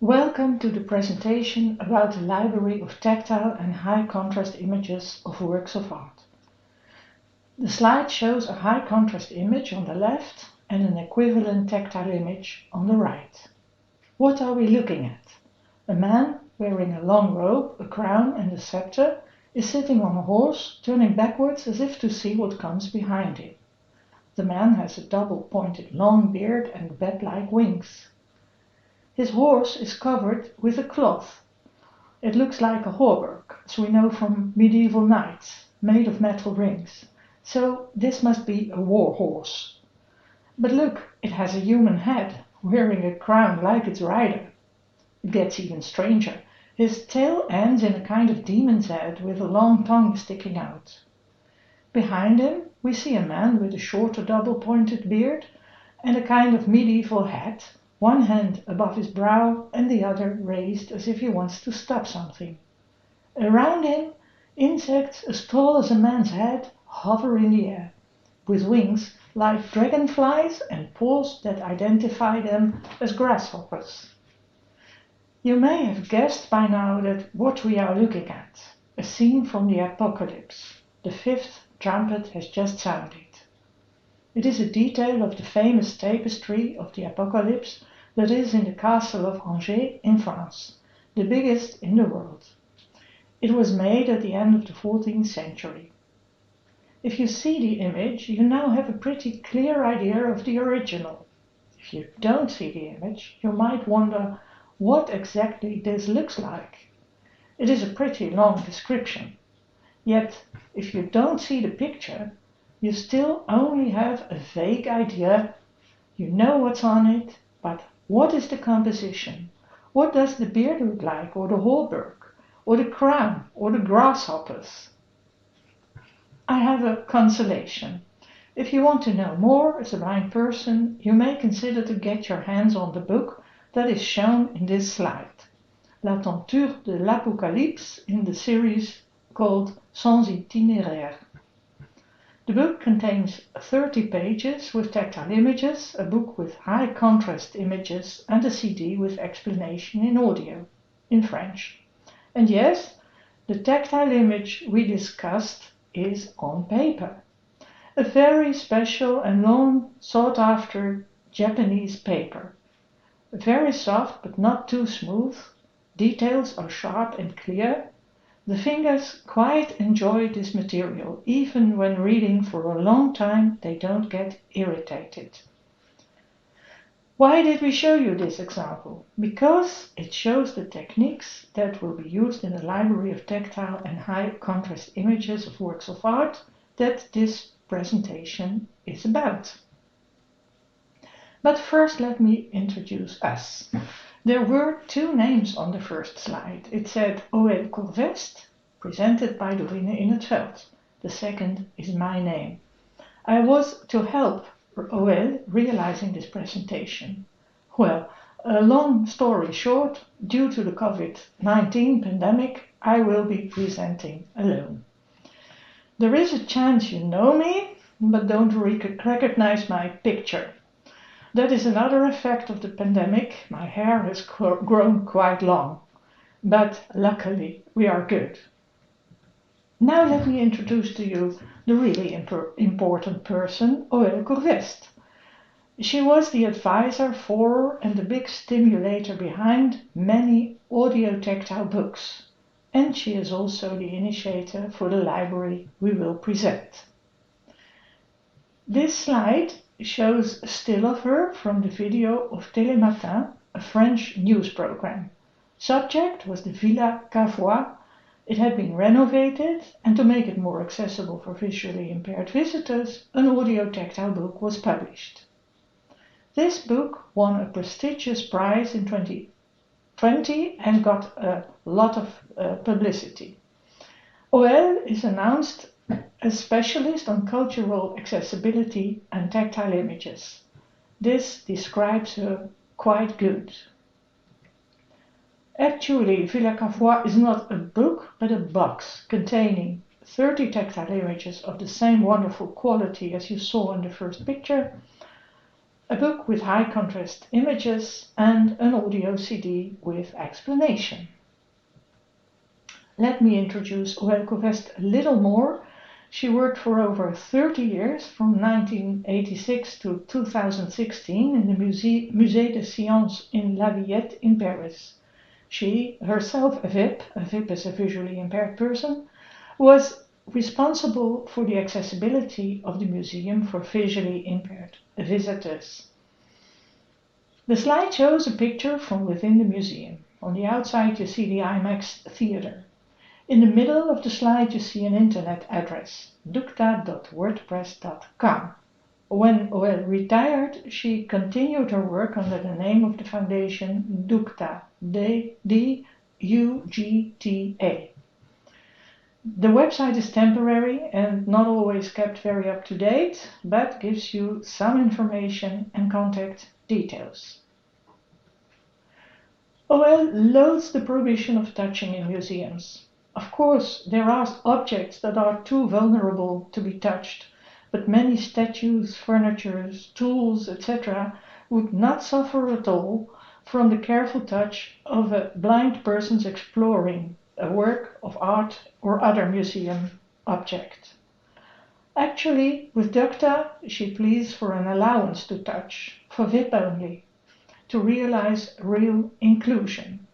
Welcome to the presentation about the library of tactile and high contrast images of works of art. The slide shows a high contrast image on the left and an equivalent tactile image on the right. What are we looking at? A man wearing a long robe, a crown and a scepter is sitting on a horse, turning backwards as if to see what comes behind him. The man has a double-pointed long beard and bat-like wings. His horse is covered with a cloth. It looks like a hauberk, as we know from medieval knights, made of metal rings. So this must be a war horse. But look, it has a human head, wearing a crown like its rider. It gets even stranger. His tail ends in a kind of demon's head with a long tongue sticking out. Behind him we see a man with a shorter double-pointed beard and a kind of medieval hat, one hand above his brow and the other raised as if he wants to stop something. Around him, insects as tall as a man's head hover in the air, with wings like dragonflies and paws that identify them as grasshoppers. You may have guessed by now that what we are looking at, a scene from the Apocalypse. The fifth trumpet has just sounded. It is a detail of the famous tapestry of the Apocalypse that is in the castle of Angers in France, the biggest in the world. It was made at the end of the 14th century. If you see the image, you now have a pretty clear idea of the original. If you don't see the image, you might wonder what exactly this looks like. It is a pretty long description. Yet, if you don't see the picture, you still only have a vague idea. You know what's on it, but what is the composition? What does the beard look like, or the hauberk, or the crown, or the grasshoppers? I have a consolation. If you want to know more as a blind person, you may consider to get your hands on the book that is shown in this slide, La Tenture de l'Apocalypse, in the series called Sans Itinéraire. The book contains 30 pages with tactile images, a book with high contrast images, and a CD with explanation in audio, in French. And yes, the tactile image we discussed is on paper. A very special and long sought after Japanese paper. Very soft but not too smooth. Details are sharp and clear. The fingers quite enjoy this material. Even when reading for a long time, they don't get irritated. Why did we show you this example? Because it shows the techniques that will be used in the library of tactile and high contrast images of works of art that this presentation is about. But first let me introduce us. There were two names on the first slide. It said Oël Corvest, presented by Dorine in het Veld. The second is my name. I was to help Oël realizing this presentation. Well, a long story short, due to the COVID-19 pandemic, I will be presenting alone. There is a chance you know me, but don't recognize my picture. That is another effect of the pandemic. My hair has grown quite long, but luckily we are good. Now let me introduce to you the really important person, Oël Corvest. She was the advisor for and the big stimulator behind many audio-tactile books, and she is also the initiator for the library we will present. This slide shows a still of her from the video of Télématin, a French news program. Subject was the Villa Cavois. It had been renovated, and to make it more accessible for visually impaired visitors, an audio-tactile book was published. This book won a prestigious prize in 2020 and got a lot of publicity. Oël is announced a specialist on cultural accessibility and tactile images. This describes her quite good. Actually, Villa Cavois is not a book, but a box containing 30 tactile images of the same wonderful quality as you saw in the first picture, a book with high contrast images, and an audio CD with explanation. Let me introduce Orelle Covest a little more. She worked for over 30 years, from 1986 to 2016, in the Musée des Sciences in La Villette in Paris. She, herself a VIP is a visually impaired person, was responsible for the accessibility of the museum for visually impaired visitors. The slide shows a picture from within the museum. On the outside you see the IMAX theater. In the middle of the slide you see an internet address, ducta.wordpress.com. When Orelle retired, she continued her work under the name of the foundation Ducta, D-U-G-T-A. The website is temporary and not always kept very up to date, but gives you some information and contact details. Orelle loathes the prohibition of touching in museums. Of course, there are objects that are too vulnerable to be touched, but many statues, furniture, tools, etc. would not suffer at all from the careful touch of a blind person's exploring a work of art or other museum object. Actually, with Ducta, she pleads for an allowance to touch, for VIP only, to realize real inclusion.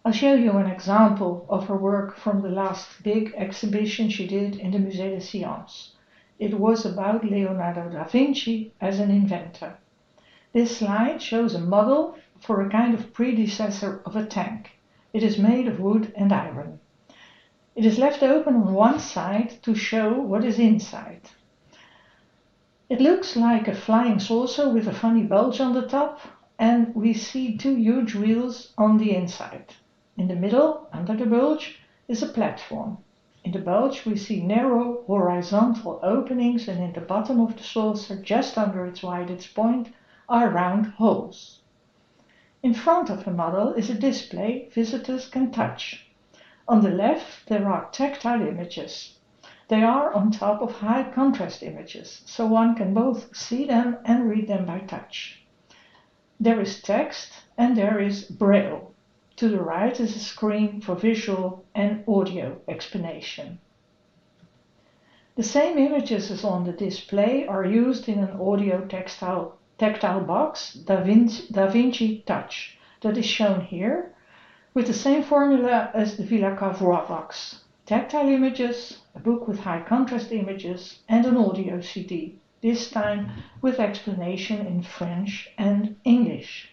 I'll show you an example of her work from the last big exhibition she did in the Musée des Sciences. It was about Leonardo da Vinci as an inventor. This slide shows a model for a kind of predecessor of a tank. It is made of wood and iron. It is left open on one side to show what is inside. It looks like a flying saucer with a funny bulge on the top, and we see two huge wheels on the inside. In the middle, under the bulge, is a platform. In the bulge we see narrow horizontal openings, and in the bottom of the saucer, just under its widest point, are round holes. In front of the model is a display visitors can touch. On the left there are tactile images. They are on top of high contrast images, so one can both see them and read them by touch. There is text and there is Braille. To the right is a screen for visual and audio explanation. The same images as on the display are used in an audio tactile box, DaVinci Touch, that is shown here, with the same formula as the Villacavour box. Tactile images, a book with high contrast images, and an audio CD, this time with explanation in French and English.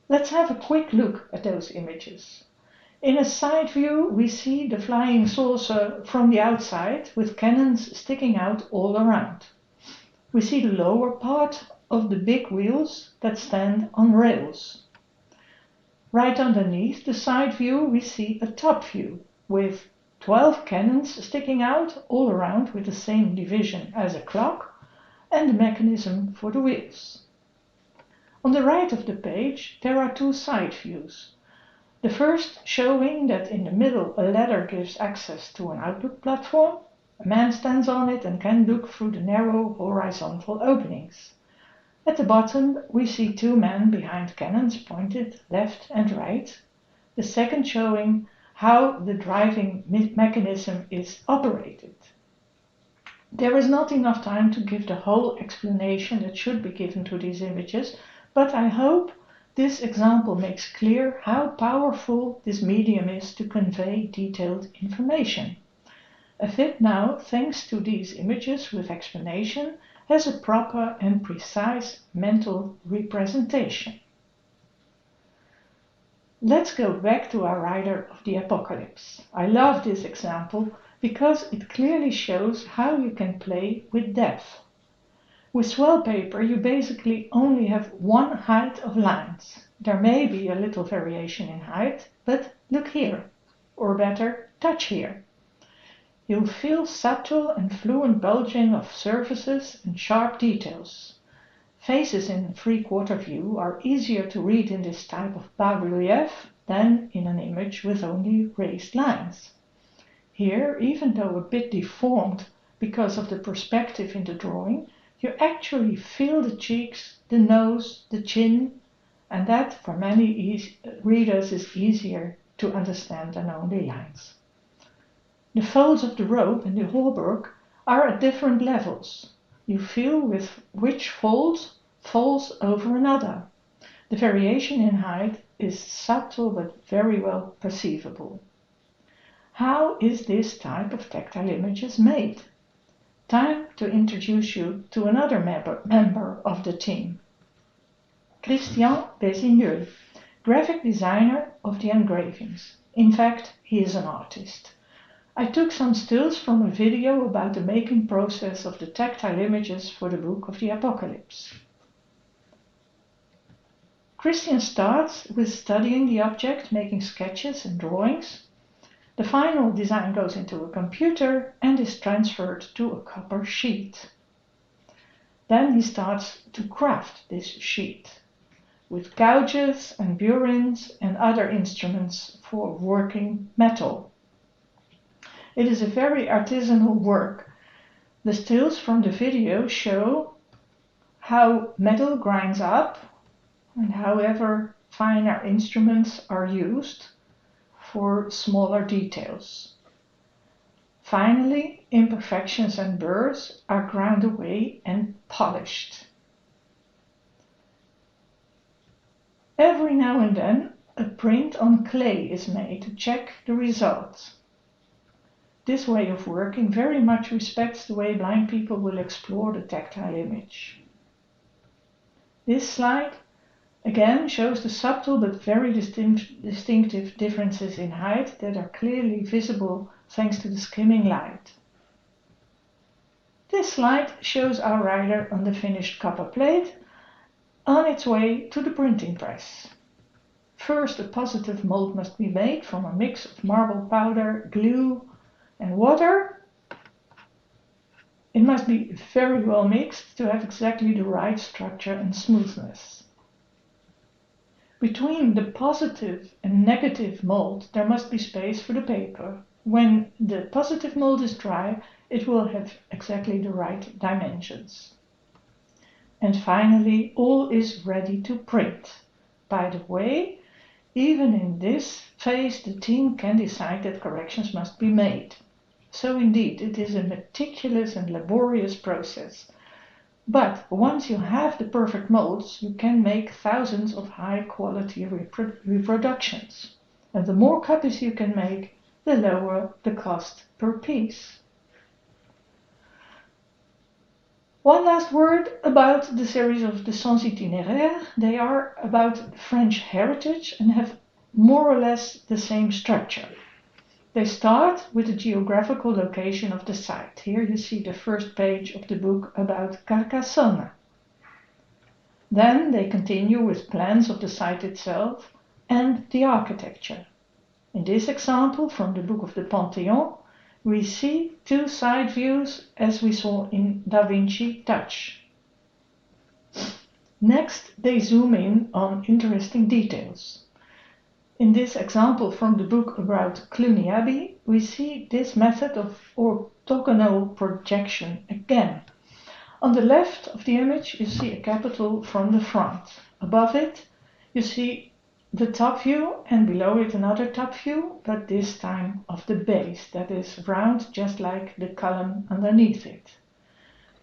Let's have a quick look at those images. In a side view we see the flying saucer from the outside with cannons sticking out all around. We see the lower part of the big wheels that stand on rails. Right underneath the side view we see a top view with 12 cannons sticking out all around with the same division as a clock and the mechanism for the wheels. On the right of the page there are two side views. The first showing that in the middle a ladder gives access to an outlook platform. A man stands on it and can look through the narrow horizontal openings. At the bottom we see two men behind cannons pointed left and right. The second showing how the driving mechanism is operated. There is not enough time to give the whole explanation that should be given to these images, but I hope this example makes clear how powerful this medium is to convey detailed information. A VIP now, thanks to these images with explanation, has a proper and precise mental representation. Let's go back to our Rider of the Apocalypse. I love this example because it clearly shows how you can play with depth. With swell paper you basically only have one height of lines. There may be a little variation in height, but look here, or better, touch here. You'll feel subtle and fluent bulging of surfaces and sharp details. Faces in three-quarter view are easier to read in this type of bas-relief than in an image with only raised lines. Here, even though a bit deformed because of the perspective in the drawing, You actually feel the cheeks, the nose, the chin, and that for many readers is easier to understand than only lines. The folds of the robe in the hauberk are at different levels. You feel with which fold falls over another. The variation in height is subtle but very well perceivable. How is this type of tactile images made? Time to introduce you to another member of the team. Christian Bézigneux, graphic designer of the engravings. In fact, he is an artist. I took some stills from a video about the making process of the tactile images for the Book of the Apocalypse. Christian starts with studying the object, making sketches and drawings. The final design goes into a computer and is transferred to a copper sheet. Then he starts to craft this sheet with gouges and burins and other instruments for working metal. It is a very artisanal work. The stills from the video show how metal grinds up and however finer instruments are used for smaller details. Finally, imperfections and burrs are ground away and polished. Every now and then, a print on clay is made to check the results. This way of working very much respects the way blind people will explore the tactile image. This slide again shows the subtle but very distinctive differences in height that are clearly visible thanks to the skimming light. This slide shows our rider on the finished copper plate on its way to the printing press. First, a positive mold must be made from a mix of marble powder, glue, and water. It must be very well mixed to have exactly the right structure and smoothness. Between the positive and negative mold there must be space for the paper. When the positive mold is dry, it will have exactly the right dimensions. And finally, all is ready to print. By the way, even in this phase the team can decide that corrections must be made. So indeed, it is a meticulous and laborious process. But once you have the perfect molds, you can make thousands of high-quality reproductions. And the more copies you can make, the lower the cost per piece. One last word about the series of the Sans Itinéraire. They are about French heritage and have more or less the same structure. They start with the geographical location of the site. Here you see the first page of the book about Carcassonne. Then they continue with plans of the site itself and the architecture. In this example from the book of the Panthéon, we see two side views as we saw in Da Vinci Touch. Next, they zoom in on interesting details. In this example from the book about Cluny Abbey, we see this method of orthogonal projection again. On the left of the image, you see a capital from the front. Above it, you see the top view, and below it another top view, but this time of the base, that is round just like the column underneath it.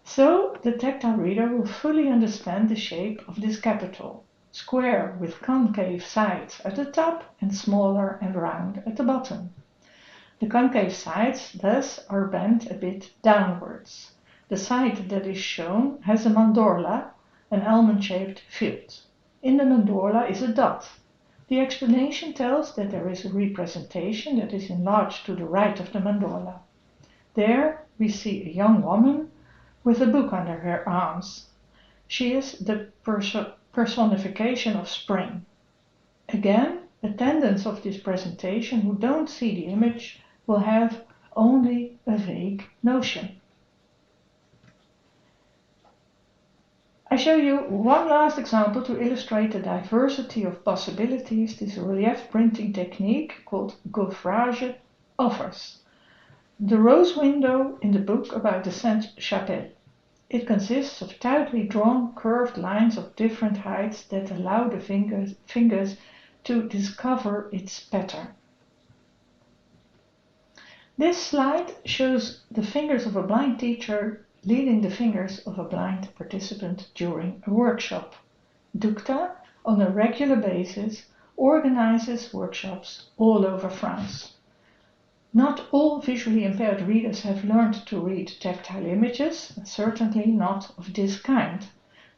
So the tactile reader will fully understand the shape of this capital. Square with concave sides at the top and smaller and round at the bottom. The concave sides thus are bent a bit downwards. The side that is shown has a mandorla, an almond-shaped field. In the mandorla is a dot. The explanation tells that there is a representation that is enlarged to the right of the mandorla. There we see a young woman with a book under her arms. She is the personification of spring. Again, attendants of this presentation who don't see the image will have only a vague notion. I show you one last example to illustrate the diversity of possibilities this relief printing technique called gaufrage offers. The rose window in the book about the Sainte-Chapelle. it consists of tightly drawn curved lines of different heights that allow the fingers to discover its pattern. This slide shows the fingers of a blind teacher leading the fingers of a blind participant during a workshop. DUCTA, on a regular basis, organizes workshops all over France. Not all visually impaired readers have learned to read tactile images, certainly not of this kind.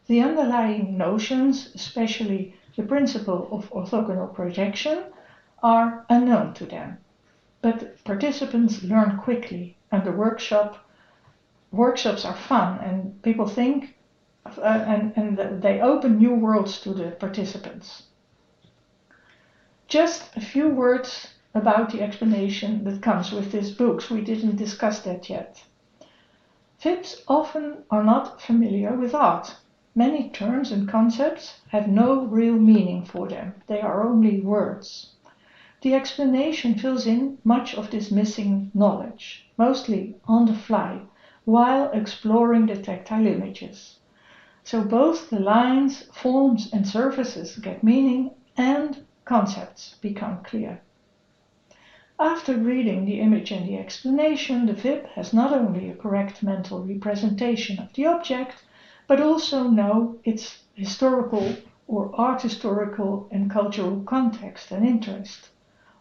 The underlying notions, especially the principle of orthogonal projection, are unknown to them. But participants learn quickly, and the workshops are fun, and people think, and they open new worlds to the participants. Just a few words about the explanation that comes with these books. We didn't discuss that yet. VIPs often are not familiar with art. Many terms and concepts have no real meaning for them. They are only words. The explanation fills in much of this missing knowledge, mostly on the fly, while exploring the tactile images. So both the lines, forms and surfaces get meaning and concepts become clear. After reading the image and the explanation, the VIP has not only a correct mental representation of the object, but also know its historical or art historical and cultural context and interest.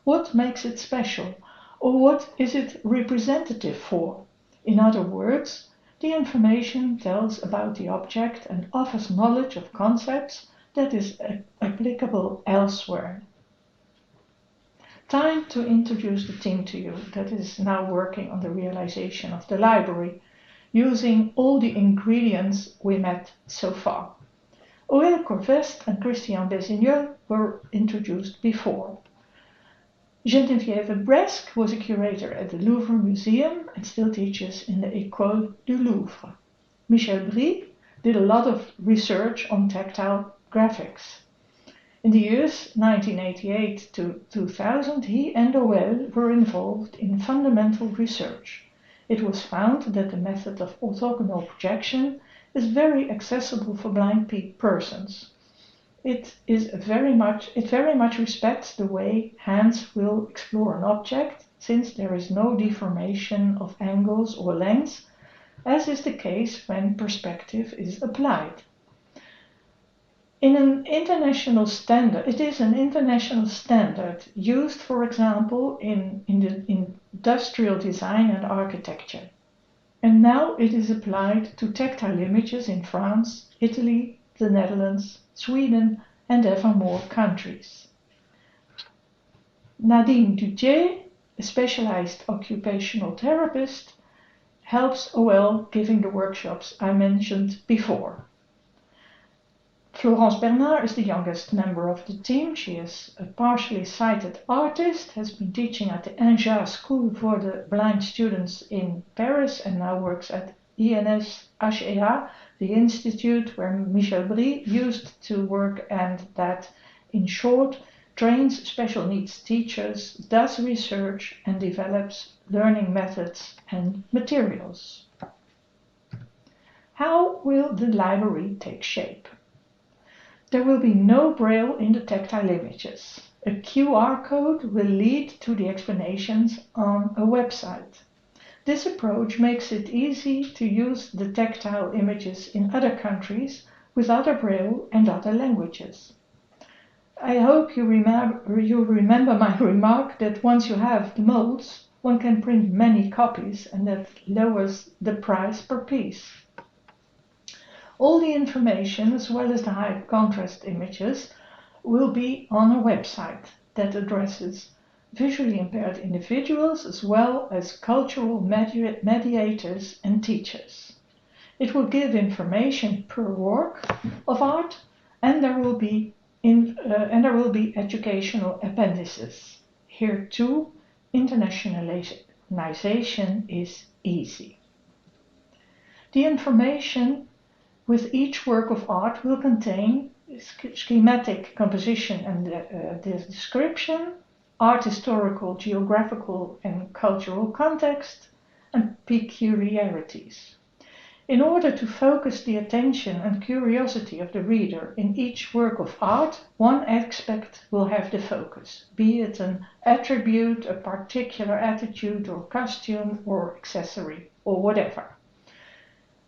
What makes it special, or what is it representative for? In other words, the information tells about the object and offers knowledge of concepts that is applicable elsewhere. Time to introduce the team to you that is now working on the realization of the library, using all the ingredients we met so far. Aurélie Corvest and Christian Bézigneux were introduced before. Geneviève Bresque was a curator at the Louvre Museum and still teaches in the École du Louvre. Michel Brie did a lot of research on tactile graphics. In the years 1988 to 2000, he and Aurélie were involved in fundamental research. It was found that the method of orthogonal projection is very accessible for blind persons. It very much respects the way hands will explore an object, since there is no deformation of angles or lengths, as is the case when perspective is applied. It is an international standard used, for example, in industrial design and architecture. And now it is applied to tactile images in France, Italy, the Netherlands, Sweden, and ever more countries. Nadine Duthier, a specialized occupational therapist, helps Aurélie giving the workshops I mentioned before. Florence Bernard is the youngest member of the team. She is a partially sighted artist, has been teaching at the Inja School for the Blind students in Paris, and now works at INS-HEA, the institute where Michel Brie used to work, and that, in short, trains special needs teachers, does research, and develops learning methods and materials. How will the library take shape? There will be no braille in the tactile images. A QR code will lead to the explanations on a website. This approach makes it easy to use the tactile images in other countries with other braille and other languages. I hope you remember my remark that once you have the molds, one can print many copies, and that lowers the price per piece. All the information, as well as the high contrast images, will be on a website that addresses visually impaired individuals as well as cultural mediators and teachers. It will give information per work of art, and there will be educational appendices. Here too, internationalization is easy. The information with each work of art will contain schematic composition and the description, art historical, geographical and cultural context, and peculiarities. In order to focus the attention and curiosity of the reader in each work of art, one aspect will have the focus, be it an attribute, a particular attitude or costume or accessory or whatever.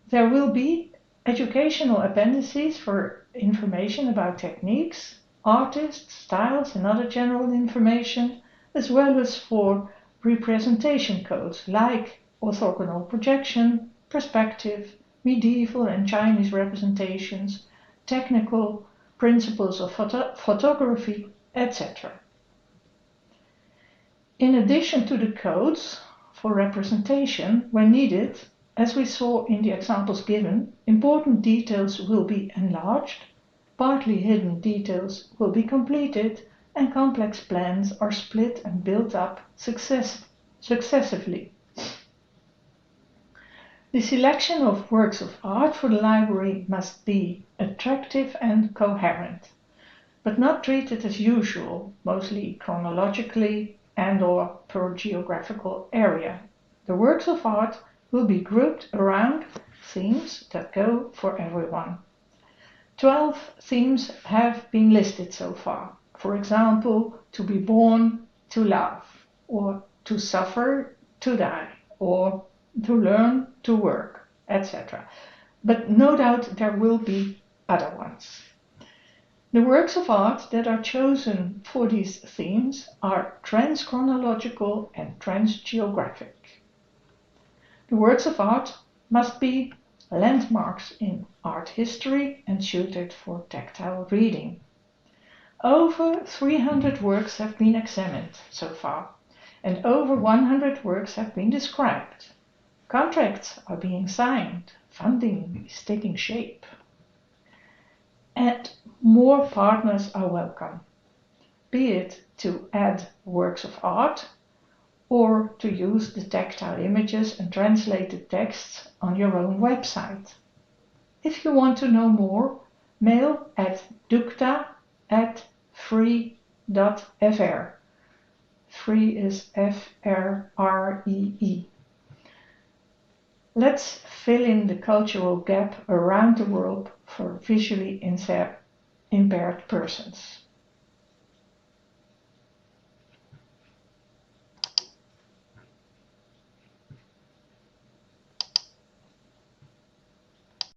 There will be educational appendices for information about techniques, artists, styles and other general information, as well as for representation codes like orthogonal projection, perspective, medieval and Chinese representations, technical principles of photography, etc. In addition to the codes for representation, when needed, as we saw in the examples given, important details will be enlarged, partly hidden details will be completed, and complex plans are split and built up successively. The selection of works of art for the library must be attractive and coherent, but not treated as usual, mostly chronologically and/or per geographical area. The works of art will be grouped around themes that go for everyone. 12 themes have been listed so far. For example, to be born, to love, or to suffer, to die, or to learn, to work, etc. But no doubt there will be other ones. The works of art that are chosen for these themes are trans-chronological and trans-geographic. The works of art must be landmarks in art history and suited for tactile reading. Over 300 works have been examined so far, and over 100 works have been described. Contracts are being signed, funding is taking shape, and more partners are welcome, be it to add works of art or to use the tactile images and translated texts on your own website. If you want to know more, mail at dukta@free.fr. Free is F-R-R-E-E. Let's fill in the cultural gap around the world for visually impaired persons.